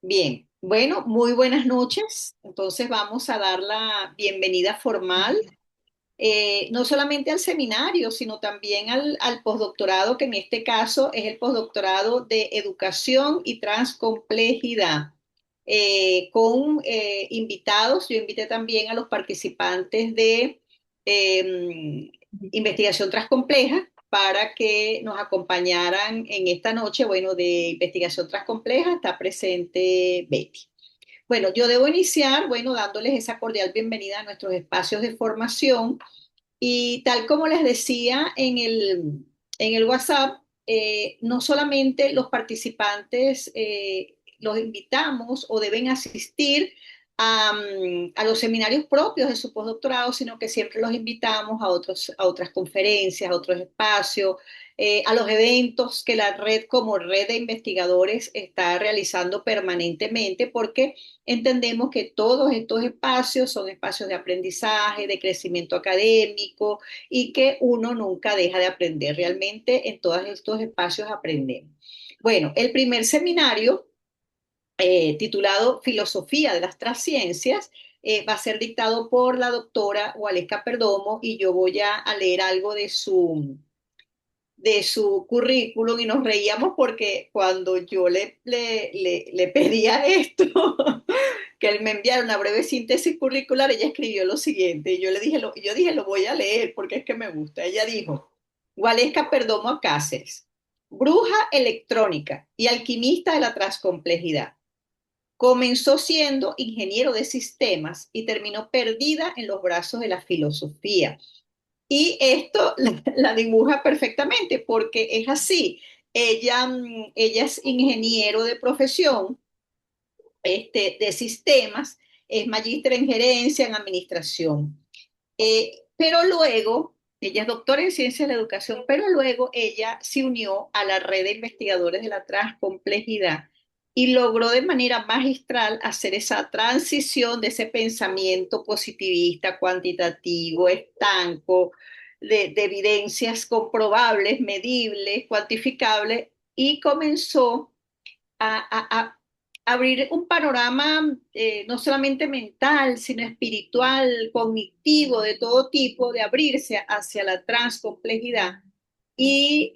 Bien, bueno, muy buenas noches. Entonces vamos a dar la bienvenida formal, no solamente al seminario, sino también al postdoctorado, que en este caso es el postdoctorado de Educación y Transcomplejidad, con invitados. Yo invité también a los participantes de Investigación Transcompleja para que nos acompañaran en esta noche. Bueno, de Investigación Transcompleja está presente Betty. Bueno, yo debo iniciar, bueno, dándoles esa cordial bienvenida a nuestros espacios de formación y tal como les decía en el WhatsApp, no solamente los participantes los invitamos o deben asistir a los seminarios propios de su postdoctorado, sino que siempre los invitamos a otras conferencias, a otros espacios, a los eventos que la red como red de investigadores está realizando permanentemente, porque entendemos que todos estos espacios son espacios de aprendizaje, de crecimiento académico y que uno nunca deja de aprender. Realmente en todos estos espacios aprendemos. Bueno, el primer seminario, titulado Filosofía de las Trasciencias, va a ser dictado por la doctora Waleska Perdomo y yo voy a leer algo de su currículum y nos reíamos porque cuando yo le pedía esto, que él me enviara una breve síntesis curricular, ella escribió lo siguiente, y yo dije, lo voy a leer porque es que me gusta. Ella dijo, Waleska Perdomo Cáceres, bruja electrónica y alquimista de la transcomplejidad. Comenzó siendo ingeniero de sistemas y terminó perdida en los brazos de la filosofía. Y esto la dibuja perfectamente porque es así. Ella es ingeniero de profesión, de sistemas, es magíster en gerencia, en administración. Pero luego, ella es doctora en ciencias de la educación, pero luego ella se unió a la red de investigadores de la transcomplejidad y logró de manera magistral hacer esa transición de ese pensamiento positivista, cuantitativo, estanco, de evidencias comprobables, medibles, cuantificables, y comenzó a abrir un panorama no solamente mental, sino espiritual, cognitivo, de todo tipo, de abrirse hacia la transcomplejidad. Y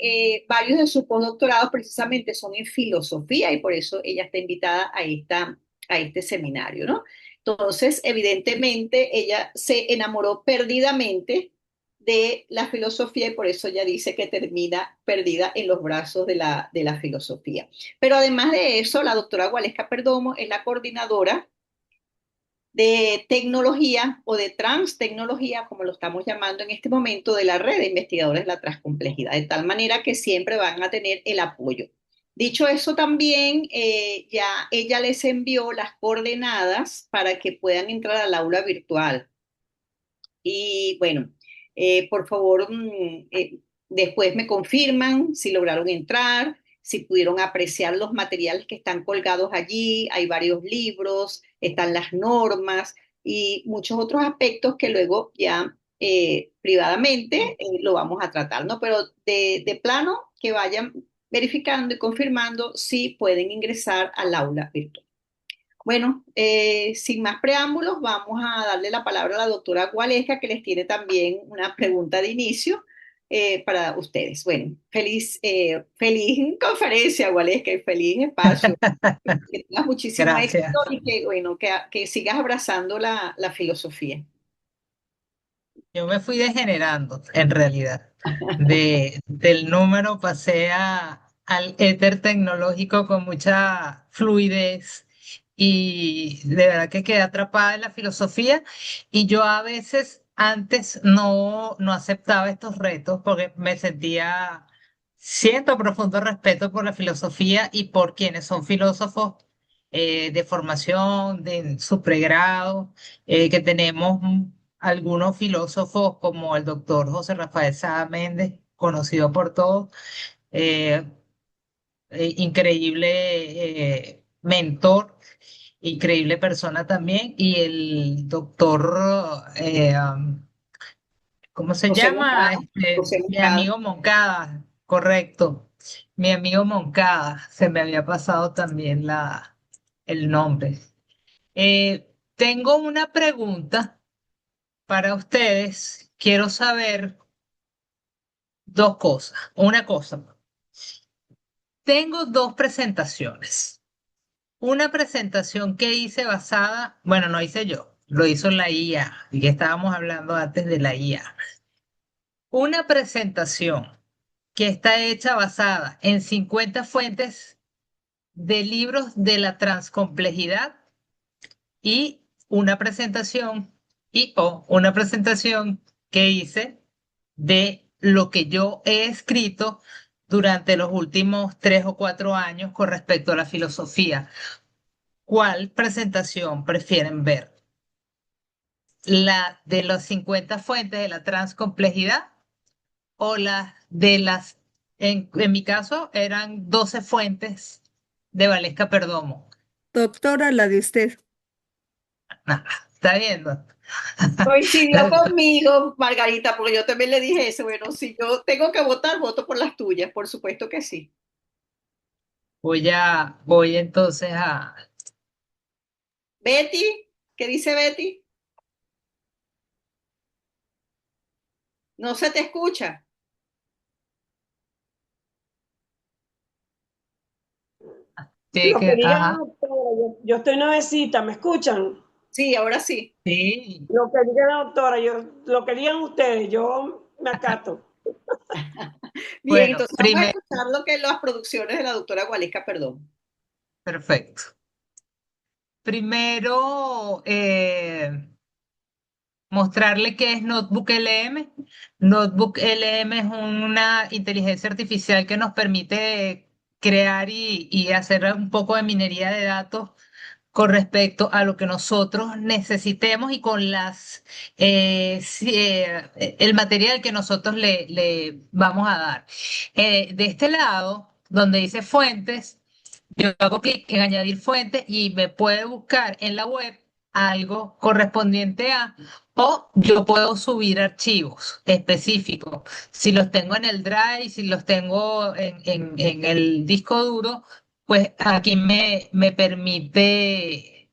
varios de sus postdoctorados precisamente son en filosofía y por eso ella está invitada a este seminario, ¿no? Entonces, evidentemente, ella se enamoró perdidamente de la filosofía y por eso ella dice que termina perdida en los brazos de la filosofía. Pero además de eso, la doctora Gualesca Perdomo es la coordinadora de tecnología o de transtecnología, como lo estamos llamando en este momento, de la red de investigadores de la transcomplejidad, de tal manera que siempre van a tener el apoyo. Dicho eso, también ya ella les envió las coordenadas para que puedan entrar al aula virtual. Y bueno, por favor, después me confirman si lograron entrar, si pudieron apreciar los materiales que están colgados allí. Hay varios libros, están las normas y muchos otros aspectos que luego ya privadamente lo vamos a tratar, ¿no? Pero de plano que vayan verificando y confirmando si pueden ingresar al aula virtual. Bueno, sin más preámbulos, vamos a darle la palabra a la doctora Gualesca, que les tiene también una pregunta de inicio para ustedes. Bueno, feliz conferencia, Gualesca, y feliz espacio. Que tengas muchísimo éxito Gracias. y que, bueno, que sigas abrazando la filosofía. Yo me fui degenerando, en realidad. Del número pasé al éter tecnológico con mucha fluidez y de verdad que quedé atrapada en la filosofía y yo a veces antes no aceptaba estos retos porque siento profundo respeto por la filosofía y por quienes son filósofos de formación, de su pregrado, que tenemos algunos filósofos como el doctor José Rafael Sada Méndez, conocido por todos, eh, increíble mentor, increíble persona también, y el doctor, ¿cómo se José llama? Moscada, José Mi Moscada. amigo Moncada, correcto. Mi amigo Moncada, se me había pasado también el nombre. Tengo una pregunta para ustedes. Quiero saber dos cosas. Una cosa, tengo dos presentaciones. Una presentación que hice basada, bueno, no hice yo, lo hizo la IA, y que estábamos hablando antes de la IA. Una presentación que está hecha basada en 50 fuentes de libros de la transcomplejidad y una presentación una presentación que hice de lo que yo he escrito durante los últimos 3 o 4 años con respecto a la filosofía. ¿Cuál presentación prefieren ver? ¿La de las 50 fuentes de la transcomplejidad o la de en mi caso eran 12 fuentes de Valesca Perdomo? Doctora, la de usted. ¿Está viendo? Coincidió conmigo, Margarita, porque yo también le dije eso. Bueno, si yo tengo que votar, voto por las tuyas, por supuesto que sí. Voy entonces a... Betty, ¿qué dice Betty? No se te escucha. Lo que diga la Ajá, doctora, yo estoy nuevecita, ¿me escuchan? Sí, ahora sí. sí. Lo que diga la doctora, lo que digan ustedes, yo me acato. Bien, Bueno, entonces vamos a primero, escuchar lo que las producciones de la doctora Gualesca, perdón. perfecto. Primero, mostrarle qué es Notebook LM. Notebook LM es una inteligencia artificial que nos permite crear y hacer un poco de minería de datos con respecto a lo que nosotros necesitemos y con el material que nosotros le vamos a dar. De este lado, donde dice fuentes, yo hago clic en añadir fuentes y me puede buscar en la web algo correspondiente a, o yo puedo subir archivos específicos. Si los tengo en el Drive, si los tengo en el disco duro, pues aquí me permite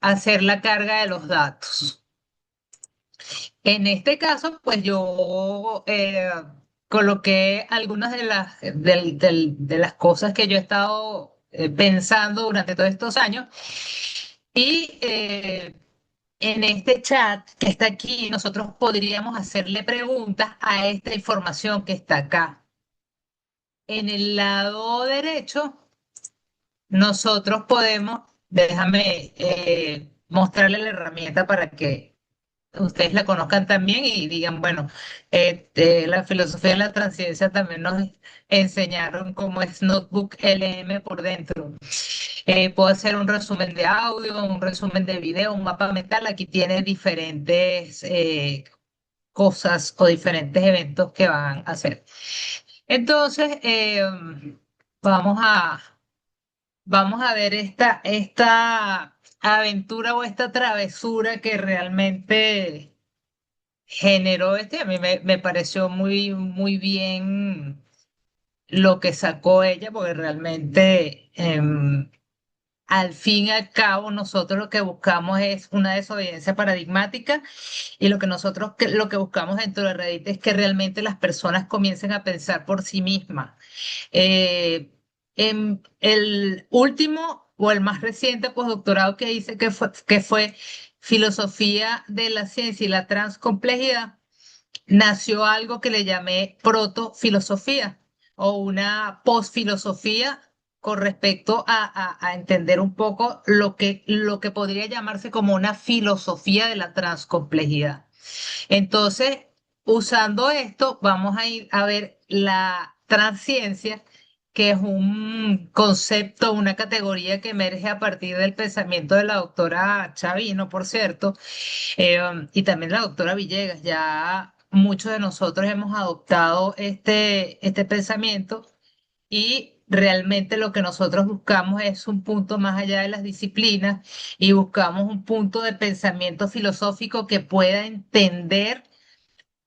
hacer la carga de los datos. En este caso, pues yo coloqué algunas de las cosas que yo he estado pensando durante todos estos años y en este chat que está aquí, nosotros podríamos hacerle preguntas a esta información que está acá. En el lado derecho, nosotros podemos, déjame mostrarle la herramienta para que ustedes la conozcan también y digan, bueno, la filosofía de la transciencia también nos enseñaron cómo es Notebook LM por dentro. Puedo hacer un resumen de audio, un resumen de video, un mapa mental. Aquí tiene diferentes cosas o diferentes eventos que van a hacer. Entonces, vamos a, vamos a ver esta aventura o esta travesura que realmente generó a mí me pareció muy bien lo que sacó ella, porque realmente al fin y al cabo nosotros lo que buscamos es una desobediencia paradigmática y lo que buscamos dentro de Reddit es que realmente las personas comiencen a pensar por sí mismas. Eh, en el último o el más reciente postdoctorado que hice, que fue Filosofía de la Ciencia y la Transcomplejidad, nació algo que le llamé protofilosofía o una posfilosofía con respecto a entender un poco lo que podría llamarse como una filosofía de la transcomplejidad. Entonces, usando esto, vamos a ir a ver la transciencia, que es un concepto, una categoría que emerge a partir del pensamiento de la doctora Chavino, por cierto, y también la doctora Villegas. Ya muchos de nosotros hemos adoptado este pensamiento y realmente lo que nosotros buscamos es un punto más allá de las disciplinas y buscamos un punto de pensamiento filosófico que pueda entender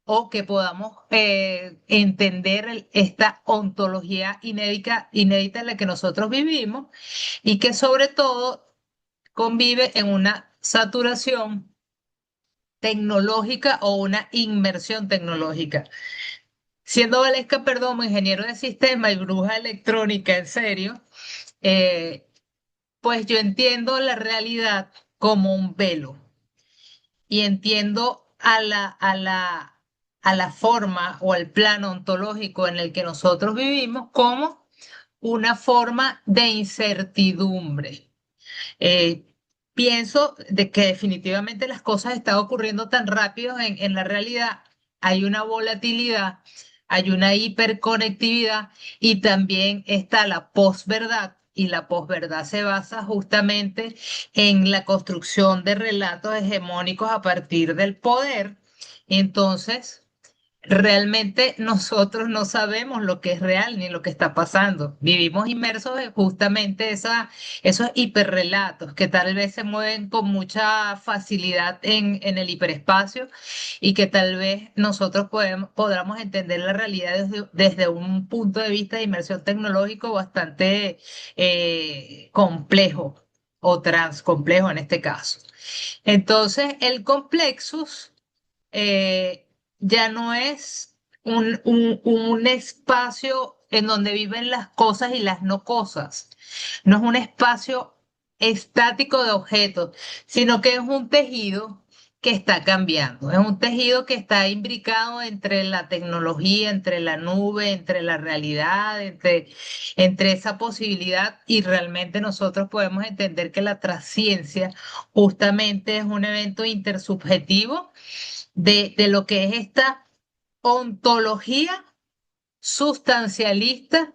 o que podamos entender esta ontología inédita en la que nosotros vivimos y que sobre todo convive en una saturación tecnológica o una inmersión tecnológica. Siendo Valesca Perdomo ingeniero de sistema y bruja electrónica, en serio, eh, pues yo entiendo la realidad como un velo y entiendo a la forma o al plano ontológico en el que nosotros vivimos como una forma de incertidumbre. Eh, Pienso de que definitivamente las cosas están ocurriendo tan rápido en la realidad, hay una volatilidad, hay una hiperconectividad y también está la posverdad. Y la posverdad se basa justamente en la construcción de relatos hegemónicos a partir del poder. Entonces, realmente nosotros no sabemos lo que es real ni lo que está pasando. Vivimos inmersos en justamente esos hiperrelatos que tal vez se mueven con mucha facilidad en el hiperespacio y que tal vez nosotros podamos entender la realidad desde un punto de vista de inmersión tecnológico bastante complejo o transcomplejo en este caso. Entonces, el complexus eh, ya no es un espacio en donde viven las cosas y las no cosas. No es un espacio estático de objetos, sino que es un tejido que está cambiando. Es un tejido que está imbricado entre la tecnología, entre la nube, entre la realidad, entre esa posibilidad y realmente nosotros podemos entender que la trasciencia justamente es un evento intersubjetivo de lo que es esta ontología sustancialista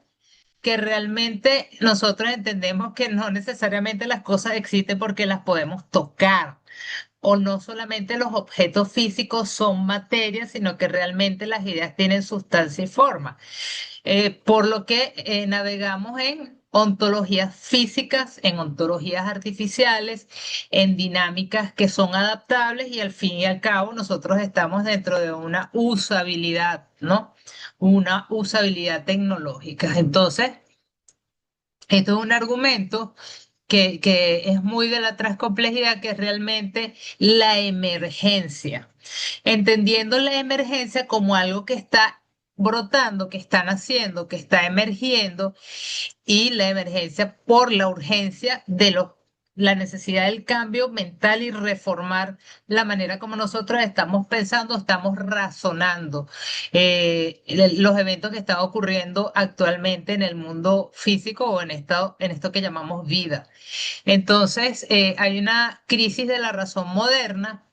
que realmente nosotros entendemos que no necesariamente las cosas existen porque las podemos tocar, o no solamente los objetos físicos son materia, sino que realmente las ideas tienen sustancia y forma. Por lo que navegamos en ontologías físicas, en ontologías artificiales, en dinámicas que son adaptables y al fin y al cabo nosotros estamos dentro de una usabilidad, ¿no? Una usabilidad tecnológica. Entonces, esto es un argumento que es muy de la transcomplejidad, que es realmente la emergencia. Entendiendo la emergencia como algo que está brotando, que está naciendo, que está emergiendo, y la emergencia por la urgencia de la necesidad del cambio mental y reformar la manera como nosotros estamos pensando, estamos razonando los eventos que están ocurriendo actualmente en el mundo físico o en esto que llamamos vida. Entonces, hay una crisis de la razón moderna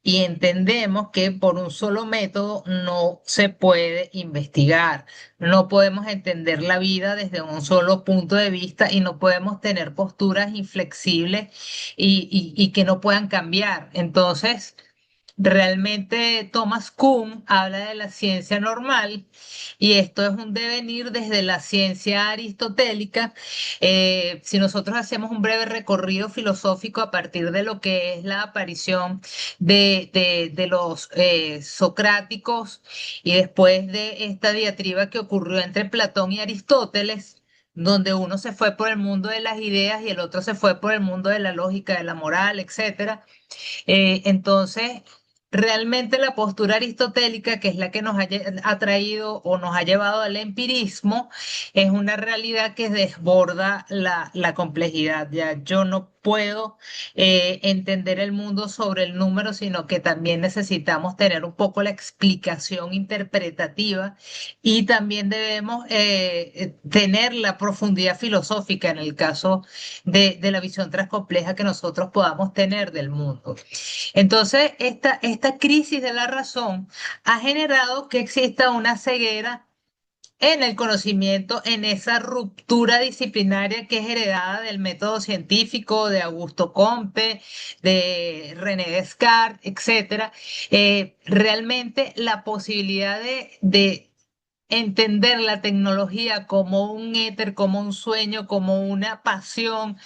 y entendemos que por un solo método no se puede investigar. No podemos entender la vida desde un solo punto de vista y no podemos tener posturas inflexibles y que no puedan cambiar. Entonces, realmente Thomas Kuhn habla de la ciencia normal y esto es un devenir desde la ciencia aristotélica. Si nosotros hacemos un breve recorrido filosófico a partir de lo que es la aparición de los socráticos y después de esta diatriba que ocurrió entre Platón y Aristóteles, donde uno se fue por el mundo de las ideas y el otro se fue por el mundo de la lógica, de la moral, etcétera. Entonces, realmente la postura aristotélica, que es la que ha traído o nos ha llevado al empirismo, es una realidad que desborda la complejidad. Ya yo no puedo entender el mundo sobre el número, sino que también necesitamos tener un poco la explicación interpretativa y también debemos tener la profundidad filosófica en el caso de la visión transcompleja que nosotros podamos tener del mundo. Entonces, esta crisis de la razón ha generado que exista una ceguera en el conocimiento, en esa ruptura disciplinaria que es heredada del método científico de Augusto Comte, de René Descartes, etcétera. Realmente la posibilidad de entender la tecnología como un éter, como un sueño, como una pasión,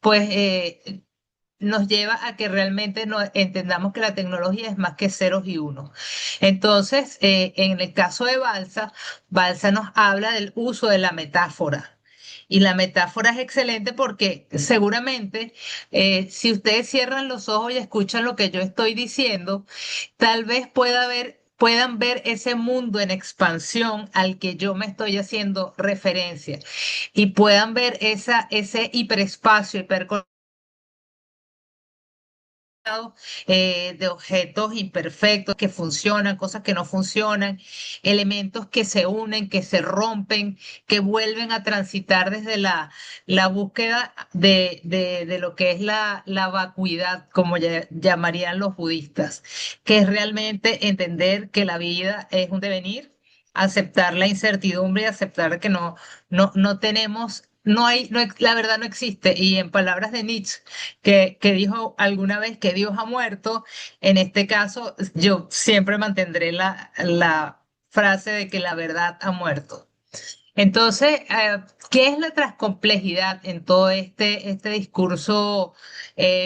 pues nos lleva a que realmente no entendamos que la tecnología es más que ceros y unos. Entonces, en el caso de Balsa, Balsa nos habla del uso de la metáfora. Y la metáfora es excelente porque seguramente si ustedes cierran los ojos y escuchan lo que yo estoy diciendo, tal vez puedan ver ese mundo en expansión al que yo me estoy haciendo referencia y puedan ver ese hiperespacio, de objetos imperfectos que funcionan, cosas que no funcionan, elementos que se unen, que se rompen, que vuelven a transitar desde la búsqueda de lo que es la vacuidad, como llamarían los budistas, que es realmente entender que la vida es un devenir, aceptar la incertidumbre y aceptar que no tenemos. La verdad no existe. Y en palabras de Nietzsche, que dijo alguna vez que Dios ha muerto, en este caso yo siempre mantendré la frase de que la verdad ha muerto. Entonces, ¿qué es la transcomplejidad en todo este discurso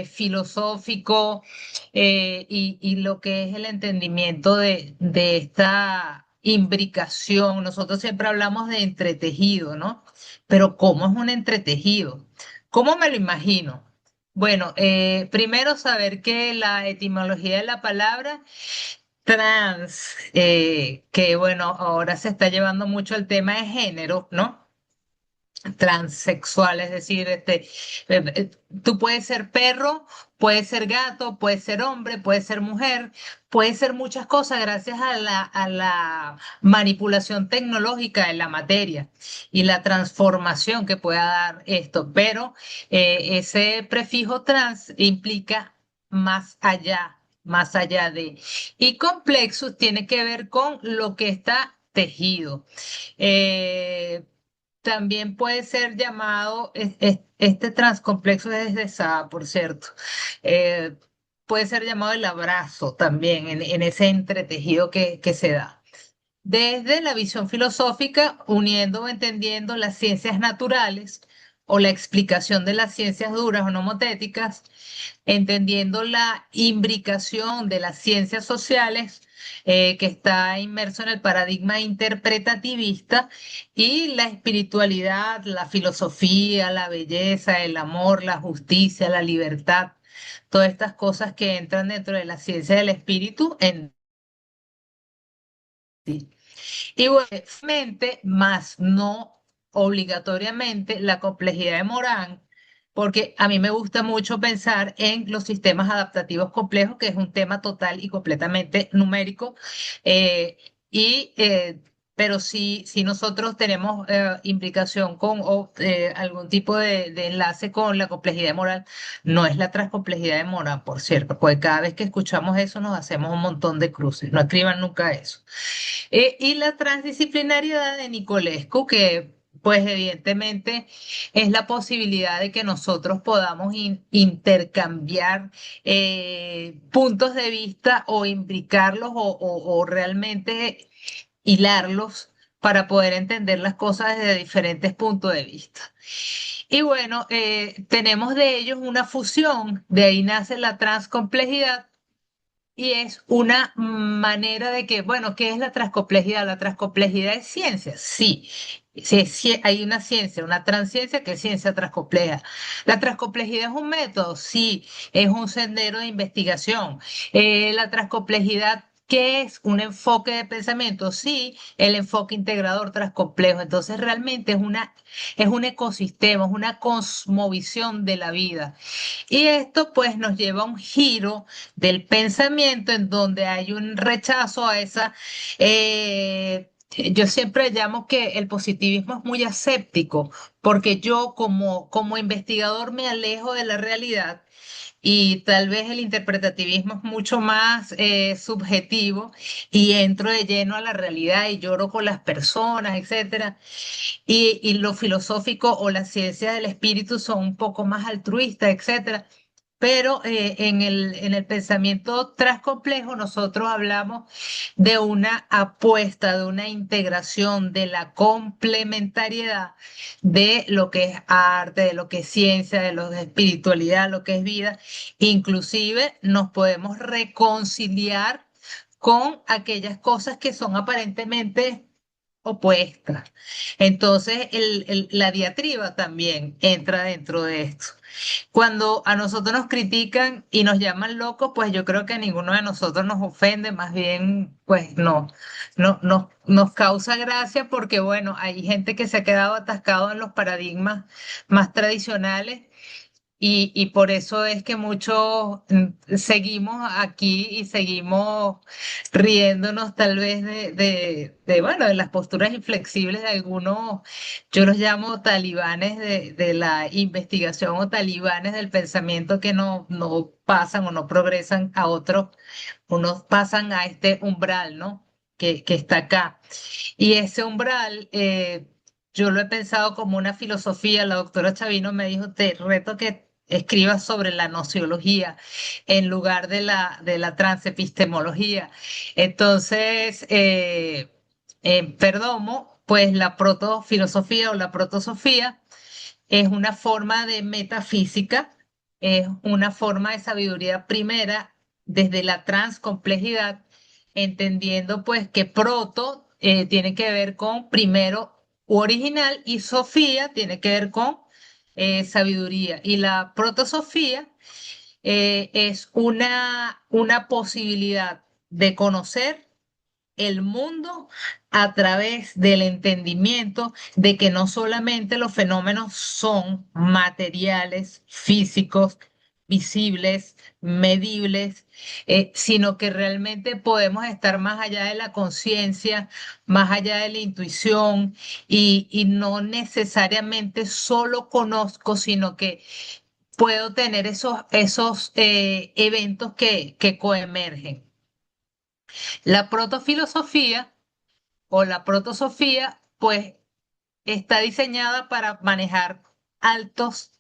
filosófico y lo que es el entendimiento de esta imbricación? Nosotros siempre hablamos de entretejido, ¿no? Pero ¿cómo es un entretejido? ¿Cómo me lo imagino? Bueno, primero saber que la etimología de la palabra trans, que bueno, ahora se está llevando mucho el tema de género, ¿no? Transexual, es decir, tú puedes ser perro, puedes ser gato, puedes ser hombre, puedes ser mujer, puedes ser muchas cosas gracias a la manipulación tecnológica de la materia y la transformación que pueda dar esto, pero ese prefijo trans implica más allá de. Y complexus tiene que ver con lo que está tejido. Eh, También puede ser llamado, este transcomplejo es de Sa, por cierto, eh, puede ser llamado el abrazo también en ese entretejido que se da. Desde la visión filosófica, uniendo o entendiendo las ciencias naturales o la explicación de las ciencias duras o nomotéticas, entendiendo la imbricación de las ciencias sociales, que está inmerso en el paradigma interpretativista, y la espiritualidad, la filosofía, la belleza, el amor, la justicia, la libertad, todas estas cosas que entran dentro de la ciencia del espíritu en sí. Y bueno, más no obligatoriamente la complejidad de Morán, porque a mí me gusta mucho pensar en los sistemas adaptativos complejos, que es un tema total y completamente numérico, eh, y, pero si nosotros tenemos implicación con algún tipo de enlace con la complejidad moral, no es la transcomplejidad de Morán, por cierto, porque cada vez que escuchamos eso nos hacemos un montón de cruces, no escriban nunca eso. Y la transdisciplinariedad de Nicolescu, que pues evidentemente es la posibilidad de que nosotros podamos intercambiar puntos de vista o imbricarlos o realmente hilarlos para poder entender las cosas desde diferentes puntos de vista. Y bueno, tenemos de ellos una fusión, de ahí nace la transcomplejidad y es una manera de que, bueno, ¿qué es la transcomplejidad? La transcomplejidad es ciencia, sí. Sí, sí, hay una ciencia, una transciencia que es ciencia transcompleja. La transcomplejidad es un método, sí, es un sendero de investigación. La transcomplejidad, ¿qué es? Un enfoque de pensamiento, sí, el enfoque integrador transcomplejo. Entonces, realmente es un ecosistema, es una cosmovisión de la vida. Y esto pues nos lleva a un giro del pensamiento en donde hay un rechazo a esa. Yo siempre llamo que el positivismo es muy aséptico, porque yo como investigador me alejo de la realidad y tal vez el interpretativismo es mucho más subjetivo y entro de lleno a la realidad y lloro con las personas, etcétera. Y lo filosófico o la ciencia del espíritu son un poco más altruistas, etcétera. pero en el pensamiento transcomplejo nosotros hablamos de una apuesta, de una integración, de la complementariedad de lo que es arte, de lo que es ciencia, de lo que es espiritualidad, lo que es vida. Inclusive nos podemos reconciliar con aquellas cosas que son aparentemente opuestas. Entonces, la diatriba también entra dentro de esto. Cuando a nosotros nos critican y nos llaman locos, pues yo creo que a ninguno de nosotros nos ofende, más bien, pues nos causa gracia porque, bueno, hay gente que se ha quedado atascado en los paradigmas más tradicionales y por eso es que muchos seguimos aquí y seguimos riéndonos tal vez bueno, de las posturas inflexibles de algunos, yo los llamo talibanes de la investigación o talibanes del pensamiento que no pasan o no progresan a otros, unos pasan a este umbral, ¿no? Que está acá. Y ese umbral, yo lo he pensado como una filosofía. La doctora Chavino me dijo, te reto que escribas sobre la nociología en lugar de la transepistemología. Entonces, en Perdomo, pues la protofilosofía o la protosofía es una forma de metafísica, es una forma de sabiduría primera desde la transcomplejidad, entendiendo pues que proto tiene que ver con primero u original y sofía tiene que ver con sabiduría. Y la protosofía es una posibilidad de conocer el mundo a través del entendimiento de que no solamente los fenómenos son materiales, físicos, visibles, medibles, sino que realmente podemos estar más allá de la conciencia, más allá de la intuición y no necesariamente solo conozco, sino que puedo tener esos eventos que coemergen. La protofilosofía o la protosofía, pues está diseñada para manejar altas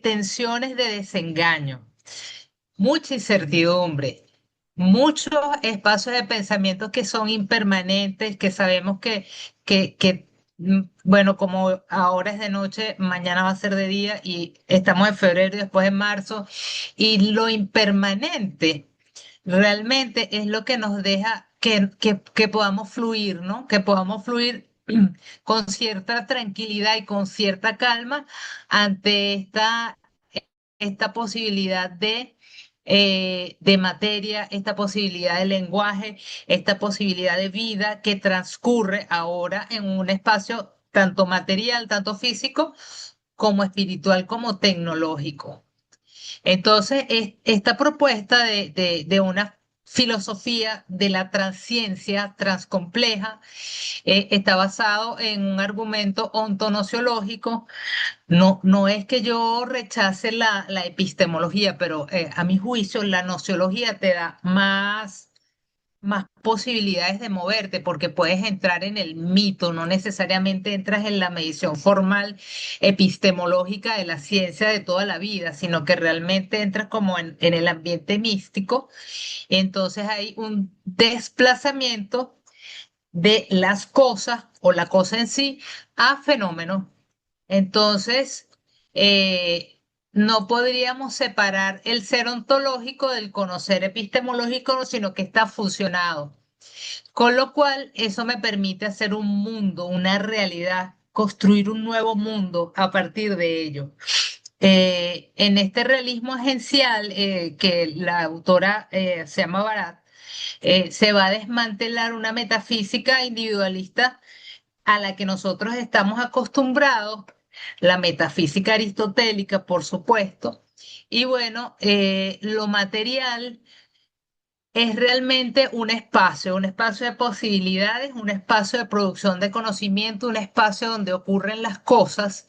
tensiones de desengaño, mucha incertidumbre, muchos espacios de pensamiento que son impermanentes, que sabemos bueno, como ahora es de noche, mañana va a ser de día y estamos en febrero y después en marzo, y lo impermanente realmente es lo que nos deja que podamos fluir, ¿no? Que podamos fluir con cierta tranquilidad y con cierta calma ante esta posibilidad de materia, esta posibilidad de lenguaje, esta posibilidad de vida que transcurre ahora en un espacio tanto material, tanto físico, como espiritual, como tecnológico. Entonces, esta propuesta de una filosofía de la transciencia transcompleja está basado en un argumento ontonociológico. No es que yo rechace la epistemología, pero a mi juicio la nociología te da más posibilidades de moverte porque puedes entrar en el mito, no necesariamente entras en la medición formal epistemológica de la ciencia de toda la vida, sino que realmente entras como en el ambiente místico. Entonces hay un desplazamiento de las cosas o la cosa en sí a fenómenos. Entonces, eh, no podríamos separar el ser ontológico del conocer epistemológico, sino que está fusionado. Con lo cual, eso me permite hacer un mundo, una realidad, construir un nuevo mundo a partir de ello. En este realismo agencial que la autora se llama Barat, se va a desmantelar una metafísica individualista a la que nosotros estamos acostumbrados, la metafísica aristotélica, por supuesto, y bueno, lo material es realmente un espacio de posibilidades, un espacio de producción de conocimiento, un espacio donde ocurren las cosas,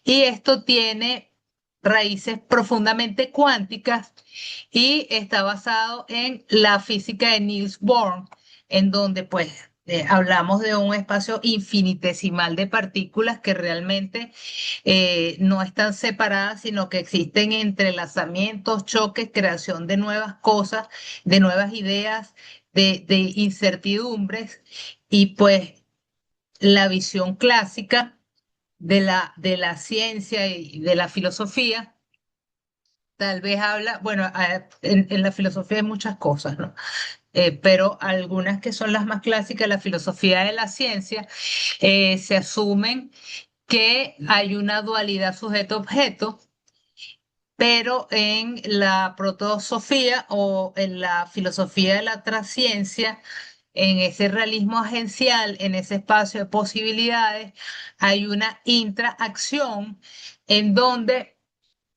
y esto tiene raíces profundamente cuánticas y está basado en la física de Niels Bohr, en donde pues hablamos de un espacio infinitesimal de partículas que realmente no están separadas, sino que existen entrelazamientos, choques, creación de nuevas cosas, de nuevas ideas, de incertidumbres, y pues la visión clásica de la ciencia y de la filosofía. Tal vez habla, bueno, en la filosofía hay muchas cosas, ¿no? Pero algunas que son las más clásicas, la filosofía de la ciencia, se asumen que hay una dualidad sujeto-objeto, pero en la protosofía o en la filosofía de la trasciencia, en ese realismo agencial, en ese espacio de posibilidades, hay una intraacción en donde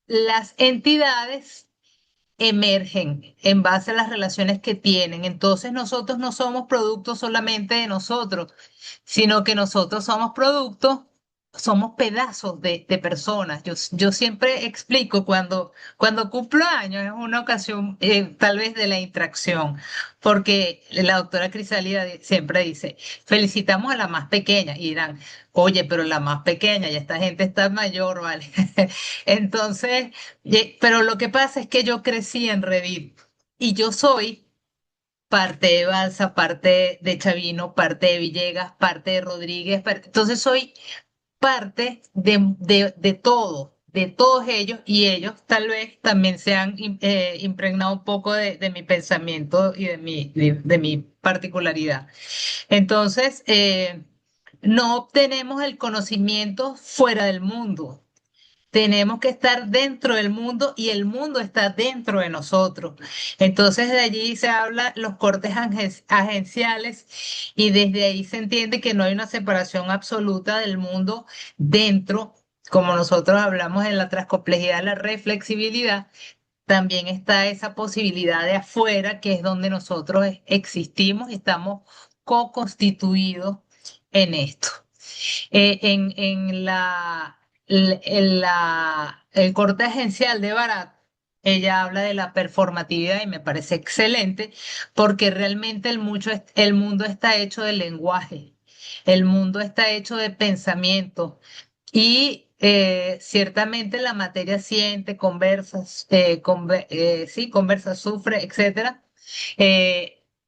las entidades emergen en base a las relaciones que tienen. Entonces nosotros no somos productos solamente de nosotros, sino que nosotros somos productos, somos pedazos de personas. Yo siempre explico cuando cumplo años, es una ocasión tal vez de la interacción, porque la doctora Crisálida siempre dice, felicitamos a la más pequeña, y dirán, oye, pero la más pequeña, ya esta gente está mayor, ¿vale? Entonces, pero lo que pasa es que yo crecí en Revit y yo soy parte de Balsa, parte de Chavino, parte de Villegas, parte de Rodríguez. Entonces soy parte de todo, de todos ellos, y ellos tal vez también se han impregnado un poco de mi pensamiento y de mi particularidad. Entonces, no obtenemos el conocimiento fuera del mundo. Tenemos que estar dentro del mundo y el mundo está dentro de nosotros. Entonces de allí se habla los cortes agenciales, y desde ahí se entiende que no hay una separación absoluta del mundo dentro, como nosotros hablamos en la transcomplejidad, la reflexibilidad. También está esa posibilidad de afuera, que es donde nosotros existimos y estamos co-constituidos en esto. En el corte agencial de Barat, ella habla de la performatividad y me parece excelente, porque realmente el mundo está hecho de lenguaje, el mundo está hecho de pensamiento, y ciertamente la materia siente, conversa, sí, conversa, sufre, etcétera.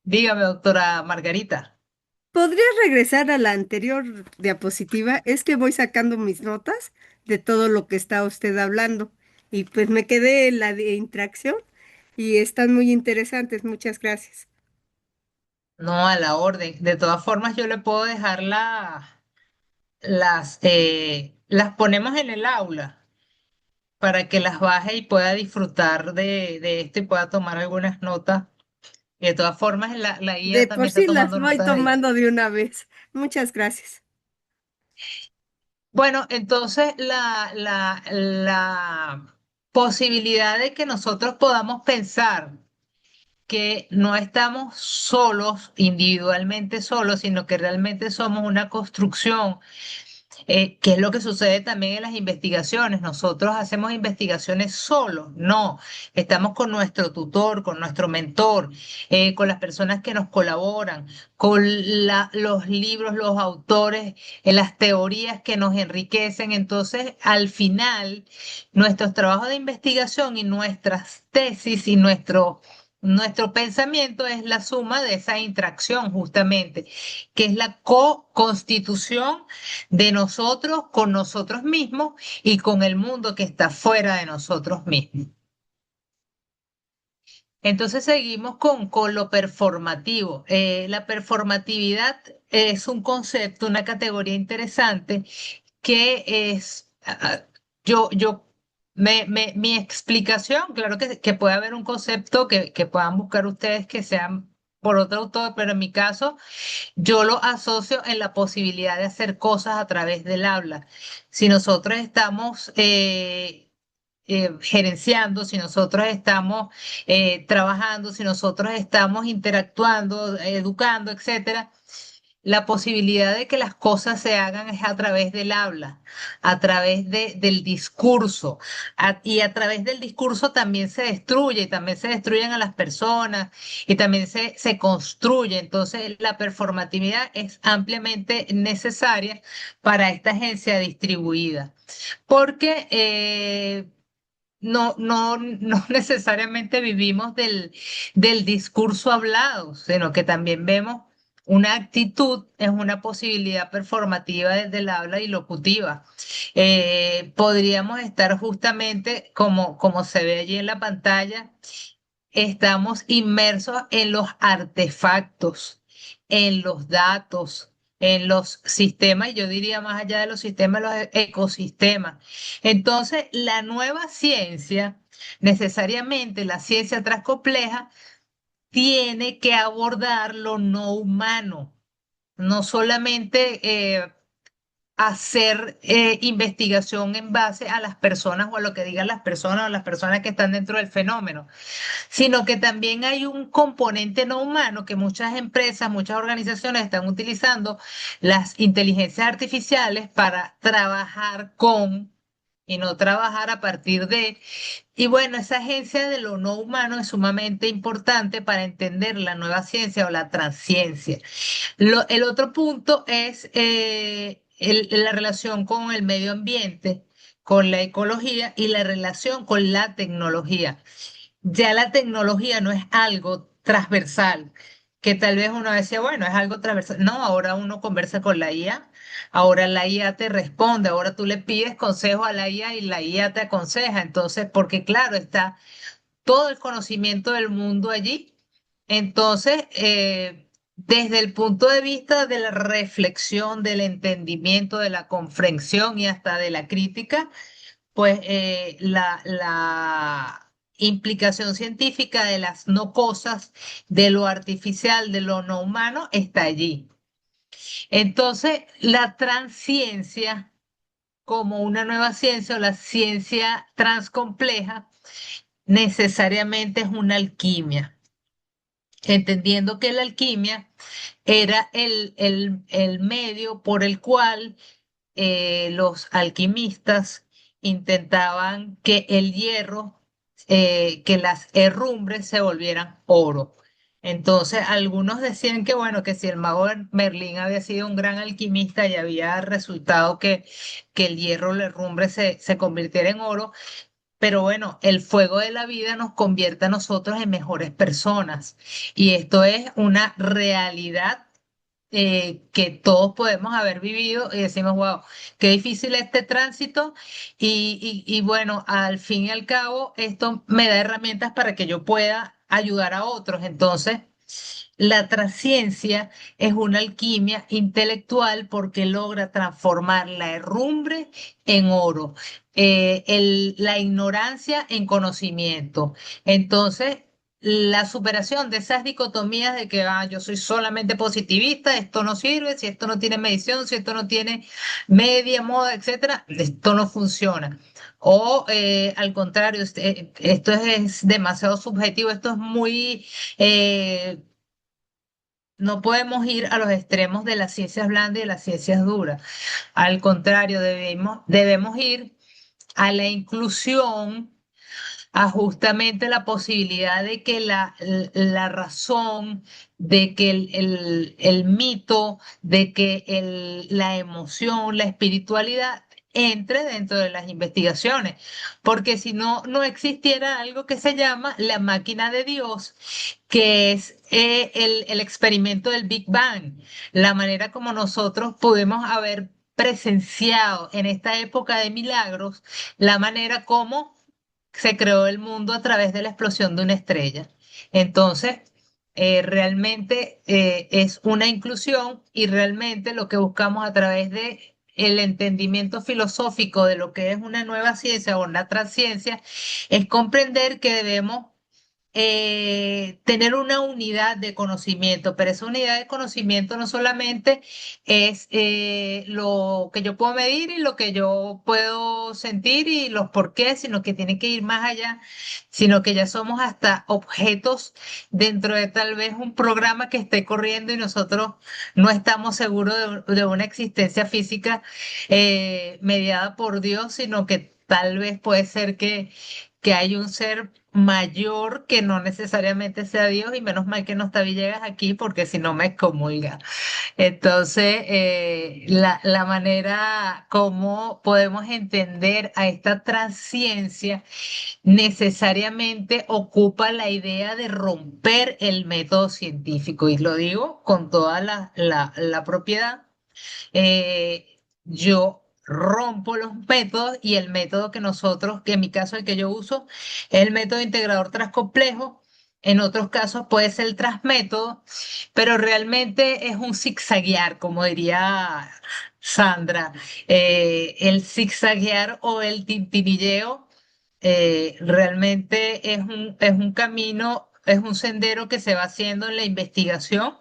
Dígame, doctora Margarita. ¿Podrías regresar a la anterior diapositiva? Es que voy sacando mis notas de todo lo que está usted hablando y pues me quedé en la de interacción y están muy interesantes. Muchas gracias. No, a la orden. De todas formas, yo le puedo dejar las ponemos en el aula para que las baje y pueda disfrutar de esto y pueda tomar algunas notas. Y de todas formas, la guía De por también está sí las tomando voy notas ahí. tomando de una vez. Muchas gracias. Bueno, entonces la posibilidad de que nosotros podamos pensar que no estamos solos, individualmente solos, sino que realmente somos una construcción, que es lo que sucede también en las investigaciones. Nosotros hacemos investigaciones solos, no, estamos con nuestro tutor, con nuestro mentor, con las personas que nos colaboran, con los libros, los autores, las teorías que nos enriquecen. Entonces, al final, nuestros trabajos de investigación y nuestras tesis y nuestro pensamiento es la suma de esa interacción justamente, que es la co-constitución de nosotros con nosotros mismos y con el mundo que está fuera de nosotros mismos. Entonces seguimos con lo performativo. La performatividad es un concepto, una categoría interesante que es, mi explicación, claro que puede haber un concepto que puedan buscar ustedes que sean por otro autor, pero en mi caso yo lo asocio en la posibilidad de hacer cosas a través del habla. Si nosotros estamos gerenciando, si nosotros estamos trabajando, si nosotros estamos interactuando, educando, etcétera, la posibilidad de que las cosas se hagan es a través del habla, a través del discurso. Y a través del discurso también se destruye, y también se destruyen a las personas, y también se construye. Entonces, la performatividad es ampliamente necesaria para esta agencia distribuida, porque no necesariamente vivimos del discurso hablado, sino que también vemos una actitud, es una posibilidad performativa desde el habla y locutiva. Podríamos estar justamente como se ve allí en la pantalla, estamos inmersos en los artefactos, en los datos, en los sistemas, y yo diría más allá de los sistemas, los ecosistemas. Entonces, la nueva ciencia, necesariamente la ciencia transcompleja, tiene que abordar lo no humano, no solamente hacer investigación en base a las personas o a lo que digan las personas o las personas que están dentro del fenómeno, sino que también hay un componente no humano que muchas empresas, muchas organizaciones están utilizando las inteligencias artificiales para trabajar con y no trabajar a partir de. Y bueno, esa agencia de lo no humano es sumamente importante para entender la nueva ciencia o la transciencia. El otro punto es la relación con el medio ambiente, con la ecología y la relación con la tecnología. Ya la tecnología no es algo transversal, que tal vez uno decía, bueno, es algo transversal. No, ahora uno conversa con la IA, ahora la IA te responde, ahora tú le pides consejo a la IA y la IA te aconseja. Entonces, porque claro, está todo el conocimiento del mundo allí. Entonces, desde el punto de vista de la reflexión, del entendimiento, de la comprensión y hasta de la crítica, pues la implicación científica de las no cosas, de lo artificial, de lo no humano, está allí. Entonces, la transciencia como una nueva ciencia o la ciencia transcompleja necesariamente es una alquimia, entendiendo que la alquimia era el medio por el cual los alquimistas intentaban que el hierro, que las herrumbres se volvieran oro. Entonces, algunos decían que, bueno, que si el mago Merlín había sido un gran alquimista y había resultado que el hierro, la herrumbre se convirtiera en oro, pero bueno, el fuego de la vida nos convierte a nosotros en mejores personas. Y esto es una realidad que todos podemos haber vivido y decimos, wow, qué difícil este tránsito y bueno, al fin y al cabo, esto me da herramientas para que yo pueda ayudar a otros. Entonces, la trasciencia es una alquimia intelectual porque logra transformar la herrumbre en oro, la ignorancia en conocimiento. Entonces, la superación de esas dicotomías de que yo soy solamente positivista, esto no sirve, si esto no tiene medición, si esto no tiene media, moda, etcétera, esto no funciona. O al contrario, esto es demasiado subjetivo, esto es muy no podemos ir a los extremos de las ciencias blandas y de las ciencias duras. Al contrario, debemos ir a la inclusión, a justamente la posibilidad de que la razón, de que el mito, de que la emoción, la espiritualidad entre dentro de las investigaciones, porque si no, no existiera algo que se llama la máquina de Dios, que es el experimento del Big Bang, la manera como nosotros podemos haber presenciado en esta época de milagros, la manera como se creó el mundo a través de la explosión de una estrella. Entonces, realmente es una inclusión y realmente lo que buscamos a través de el entendimiento filosófico de lo que es una nueva ciencia o una transciencia es comprender que debemos tener una unidad de conocimiento, pero esa unidad de conocimiento no solamente es lo que yo puedo medir y lo que yo puedo sentir y los porqués, sino que tiene que ir más allá, sino que ya somos hasta objetos dentro de tal vez un programa que esté corriendo y nosotros no estamos seguros de una existencia física mediada por Dios, sino que tal vez puede ser que hay un ser mayor que no necesariamente sea Dios y menos mal que no está Villegas aquí porque si no me excomulga. Entonces, la manera como podemos entender a esta transciencia necesariamente ocupa la idea de romper el método científico y lo digo con toda la propiedad. Yo rompo los métodos y el método que nosotros, que en mi caso el que yo uso, es el método integrador transcomplejo. En otros casos puede ser el transmétodo, pero realmente es un zigzaguear, como diría Sandra. El zigzaguear o el tintinilleo realmente es un camino, es un sendero que se va haciendo en la investigación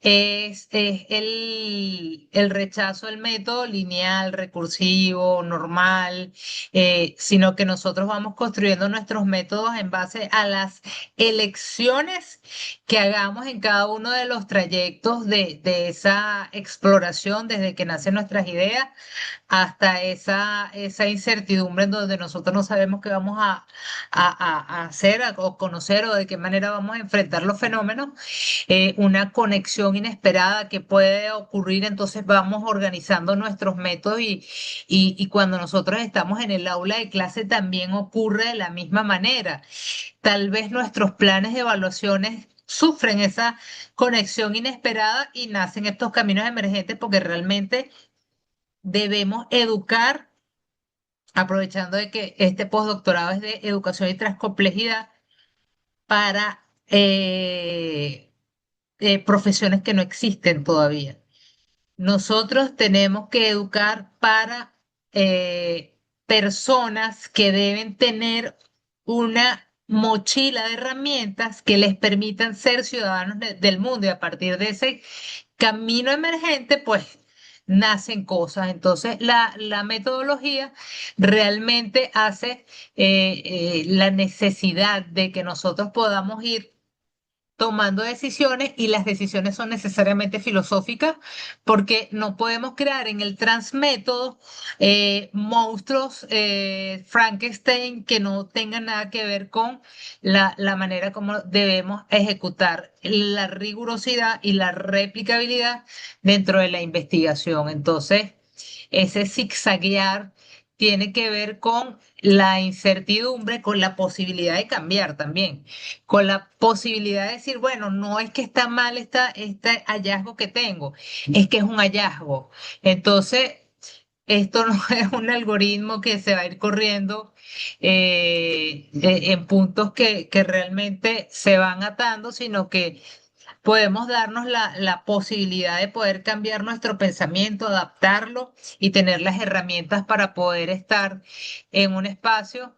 es el rechazo del método lineal, recursivo, normal, sino que nosotros vamos construyendo nuestros métodos en base a las elecciones que hagamos en cada uno de los trayectos de esa exploración, desde que nacen nuestras ideas hasta esa incertidumbre en donde nosotros no sabemos qué vamos a hacer o conocer o de qué manera vamos a enfrentar los fenómenos, una conexión inesperada que puede ocurrir, entonces vamos organizando nuestros métodos y cuando nosotros estamos en el aula de clase también ocurre de la misma manera. Tal vez nuestros planes de evaluaciones sufren esa conexión inesperada y nacen estos caminos emergentes porque realmente debemos educar, aprovechando de que este postdoctorado es de educación y transcomplejidad para profesiones que no existen todavía. Nosotros tenemos que educar para personas que deben tener una mochila de herramientas que les permitan ser ciudadanos del mundo y a partir de ese camino emergente, pues nacen cosas. Entonces, la metodología realmente hace la necesidad de que nosotros podamos ir tomando decisiones y las decisiones son necesariamente filosóficas porque no podemos crear en el transmétodo monstruos Frankenstein que no tengan nada que ver con la manera como debemos ejecutar la rigurosidad y la replicabilidad dentro de la investigación. Entonces, ese zigzaguear tiene que ver con la incertidumbre, con la posibilidad de cambiar también con la posibilidad de decir, bueno, no es que está mal este hallazgo que tengo, es que es un hallazgo. Entonces, esto no es un algoritmo que se va a ir corriendo en puntos que realmente se van atando, sino que podemos darnos la posibilidad de poder cambiar nuestro pensamiento, adaptarlo y tener las herramientas para poder estar en un espacio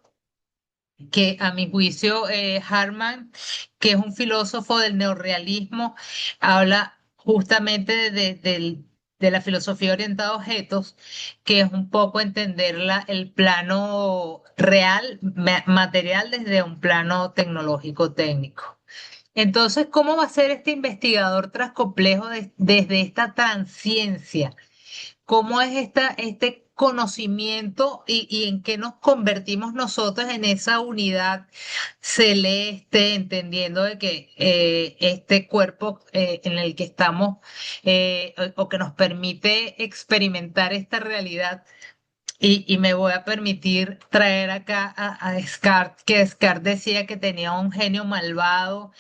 que a mi juicio Harman, que es un filósofo del neorrealismo, habla justamente de la filosofía orientada a objetos, que es un poco entender el plano real, material desde un plano tecnológico técnico. Entonces, ¿cómo va a ser este investigador transcomplejo desde esta transciencia? ¿Cómo es este conocimiento y en qué nos convertimos nosotros en esa unidad celeste, entendiendo de que este cuerpo en el que estamos o que nos permite experimentar esta realidad? Y me voy a permitir traer acá a Descartes, que Descartes decía que tenía un genio malvado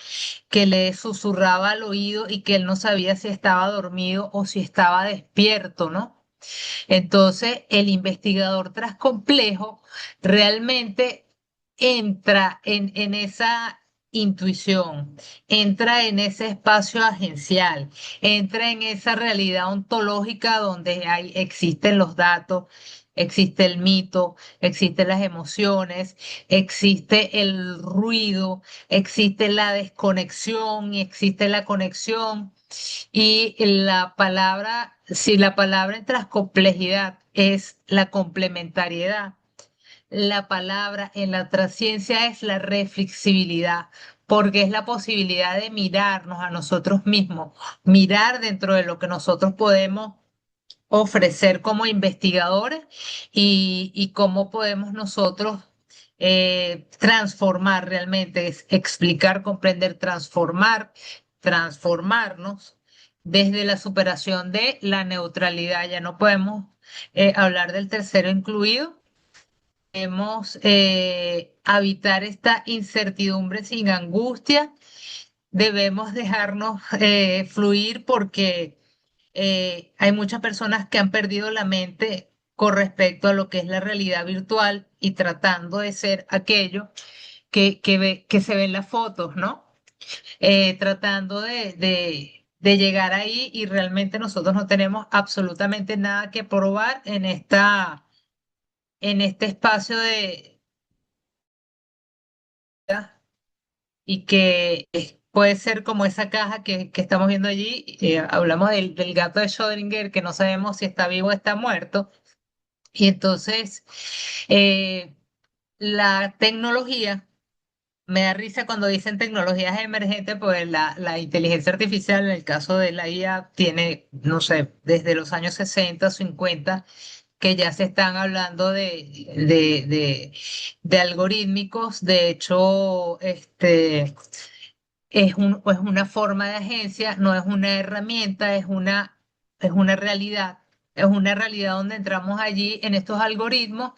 que le susurraba al oído y que él no sabía si estaba dormido o si estaba despierto, ¿no? Entonces, el investigador transcomplejo realmente entra en esa intuición, entra en ese espacio agencial, entra en esa realidad ontológica donde existen los datos, existe el mito, existen las emociones, existe el ruido, existe la desconexión y existe la conexión. Y la palabra, si la palabra en transcomplejidad es la complementariedad, la palabra en la trasciencia es la reflexibilidad, porque es la posibilidad de mirarnos a nosotros mismos, mirar dentro de lo que nosotros podemos ofrecer como investigadores y cómo podemos nosotros transformar realmente, es explicar, comprender, transformarnos desde la superación de la neutralidad. Ya no podemos hablar del tercero incluido. Debemos habitar esta incertidumbre sin angustia. Debemos dejarnos fluir porque hay muchas personas que han perdido la mente con respecto a lo que es la realidad virtual y tratando de ser aquello que se ve en las fotos, ¿no? Tratando de llegar ahí y realmente nosotros no tenemos absolutamente nada que probar en este espacio de y que puede ser como esa caja que estamos viendo allí. Hablamos del gato de Schrödinger, que no sabemos si está vivo o está muerto. Y entonces, eh, la tecnología, me da risa cuando dicen tecnologías emergentes, pues la inteligencia artificial, en el caso de la IA, tiene, no sé, desde los años 60 50 que ya se están hablando de algorítmicos. De hecho, es una forma de agencia, no es una herramienta, es una realidad. Es una realidad donde entramos allí en estos algoritmos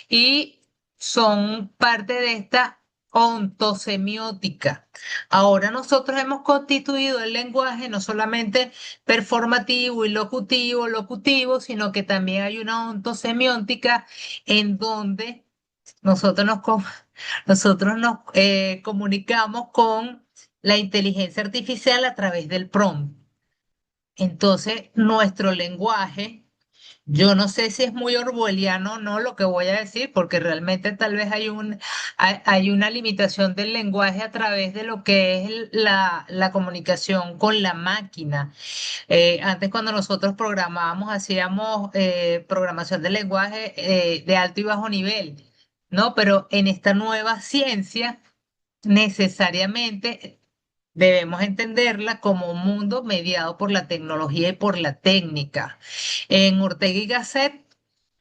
y son parte de esta ontosemiótica. Ahora nosotros hemos constituido el lenguaje no solamente performativo y locutivo, sino que también hay una ontosemiótica en donde nosotros nosotros nos comunicamos con la inteligencia artificial a través del prompt. Entonces, nuestro lenguaje, yo no sé si es muy orwelliano o no lo que voy a decir, porque realmente tal vez hay una limitación del lenguaje a través de lo que es la comunicación con la máquina. Antes cuando nosotros programábamos, hacíamos programación del lenguaje de alto y bajo nivel, ¿no? Pero en esta nueva ciencia, necesariamente debemos entenderla como un mundo mediado por la tecnología y por la técnica. En Ortega y Gasset,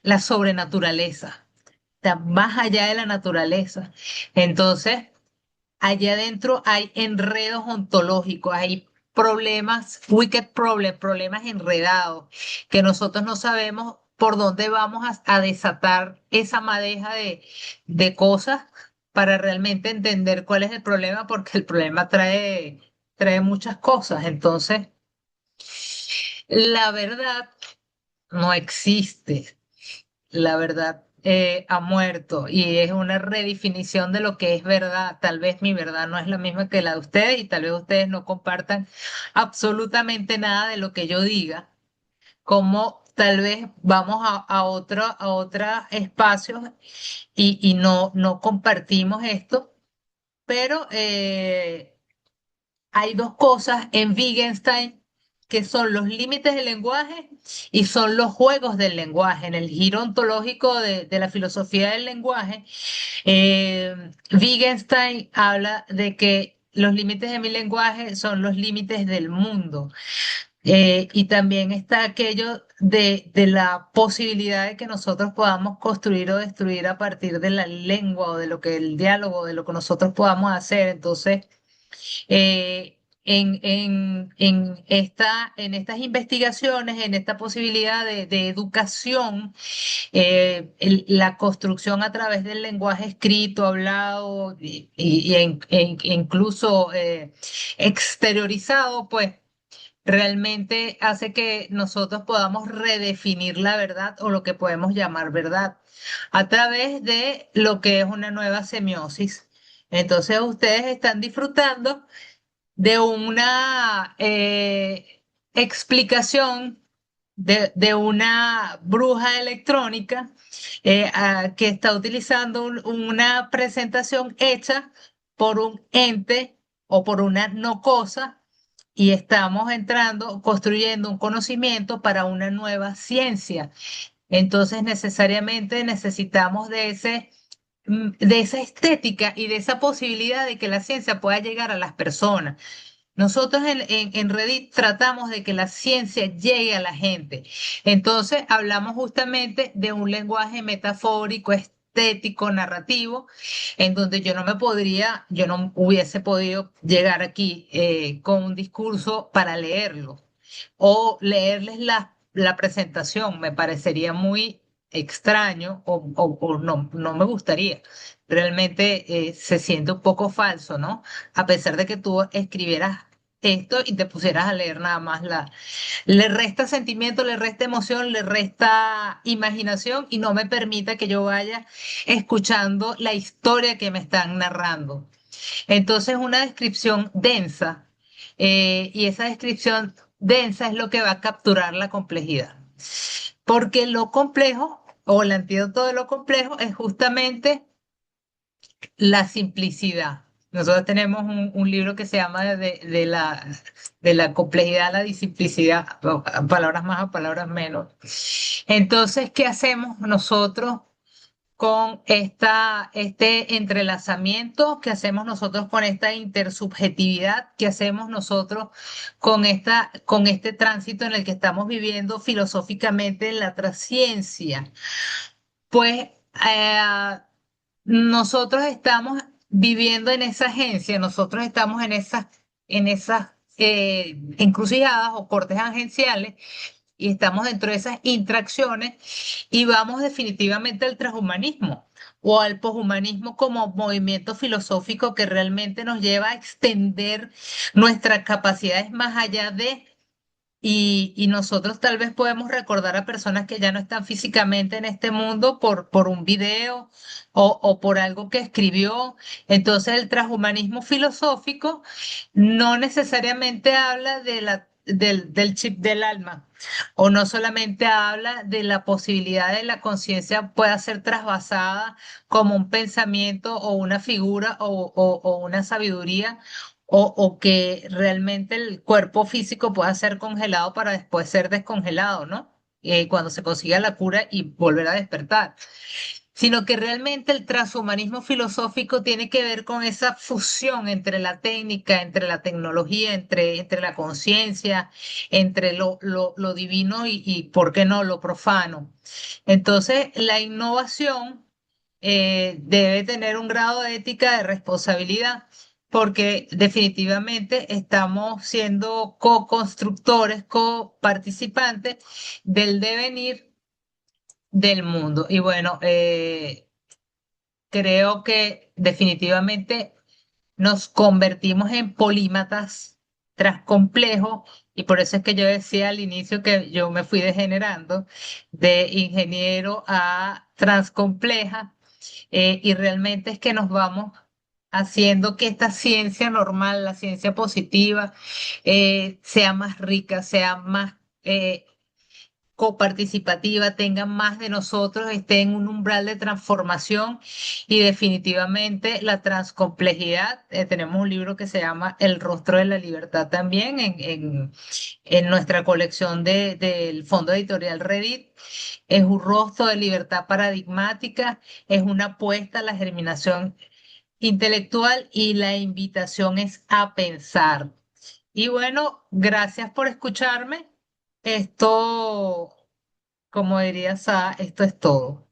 la sobrenaturaleza está más allá de la naturaleza. Entonces, allá adentro hay enredos ontológicos, hay problemas, problemas enredados, que nosotros no sabemos por dónde vamos a desatar esa madeja de cosas para realmente entender cuál es el problema, porque el problema trae muchas cosas. Entonces, la verdad no existe. La verdad ha muerto y es una redefinición de lo que es verdad. Tal vez mi verdad no es la misma que la de ustedes y tal vez ustedes no compartan absolutamente nada de lo que yo diga, como tal vez vamos a otros espacios y no compartimos esto, pero hay dos cosas en Wittgenstein que son los límites del lenguaje y son los juegos del lenguaje. En el giro ontológico de la filosofía del lenguaje, Wittgenstein habla de que los límites de mi lenguaje son los límites del mundo. Y también está aquello de la posibilidad de que nosotros podamos construir o destruir a partir de la lengua o de lo que el diálogo, de lo que nosotros podamos hacer. Entonces, en estas investigaciones, en esta posibilidad de educación, la construcción a través del lenguaje escrito, hablado incluso exteriorizado, pues realmente hace que nosotros podamos redefinir la verdad o lo que podemos llamar verdad a través de lo que es una nueva semiosis. Entonces ustedes están disfrutando de una explicación de una bruja electrónica que está utilizando una presentación hecha por un ente o por una no cosa y estamos entrando, construyendo un conocimiento para una nueva ciencia. Entonces necesariamente necesitamos de esa estética y de esa posibilidad de que la ciencia pueda llegar a las personas. Nosotros en Reddit tratamos de que la ciencia llegue a la gente. Entonces hablamos justamente de un lenguaje metafórico, estético, narrativo, en donde yo no hubiese podido llegar aquí con un discurso para leerlo o leerles la presentación. Me parecería muy extraño o no me gustaría. Realmente se siente un poco falso, ¿no? A pesar de que tú escribieras esto y te pusieras a leer nada más le resta sentimiento, le resta emoción, le resta imaginación y no me permita que yo vaya escuchando la historia que me están narrando. Entonces, una descripción densa, y esa descripción densa es lo que va a capturar la complejidad. Porque lo complejo, o el antídoto de lo complejo, es justamente la simplicidad. Nosotros tenemos un libro que se llama de la complejidad a la simplicidad, a palabras más, a palabras menos. Entonces, ¿qué hacemos nosotros con este entrelazamiento? ¿Qué hacemos nosotros con esta intersubjetividad? ¿Qué hacemos nosotros con este tránsito en el que estamos viviendo filosóficamente en la trasciencia? Pues eh, nosotros estamos viviendo en esa agencia, nosotros estamos en esas encrucijadas o cortes agenciales y estamos dentro de esas interacciones y vamos definitivamente al transhumanismo o al poshumanismo como movimiento filosófico que realmente nos lleva a extender nuestras capacidades más allá de y nosotros tal vez podemos recordar a personas que ya no están físicamente en este mundo por un video o por algo que escribió. Entonces, el transhumanismo filosófico no necesariamente habla del chip del alma, o no solamente habla de la posibilidad de la conciencia pueda ser trasvasada como un pensamiento o una figura o una sabiduría o que realmente el cuerpo físico pueda ser congelado para después ser descongelado, ¿no? Cuando se consiga la cura y volver a despertar, sino que realmente el transhumanismo filosófico tiene que ver con esa fusión entre la técnica, entre la tecnología, entre la conciencia, entre lo divino ¿por qué no?, lo profano. Entonces, la innovación debe tener un grado de ética de responsabilidad, porque definitivamente estamos siendo co-constructores, co-participantes del devenir del mundo. Y bueno, creo que definitivamente nos convertimos en polímatas tras complejo, y por eso es que yo decía al inicio que yo me fui degenerando de ingeniero a transcompleja, y realmente es que nos vamos haciendo que esta ciencia normal, la ciencia positiva, sea más rica, sea más coparticipativa, tenga más de nosotros, esté en un umbral de transformación y definitivamente la transcomplejidad. Tenemos un libro que se llama El rostro de la libertad también en nuestra colección del Fondo Editorial Reddit. Es un rostro de libertad paradigmática, es una apuesta a la germinación intelectual y la invitación es a pensar. Y bueno, gracias por escucharme. Esto, como diría Sa, esto es todo.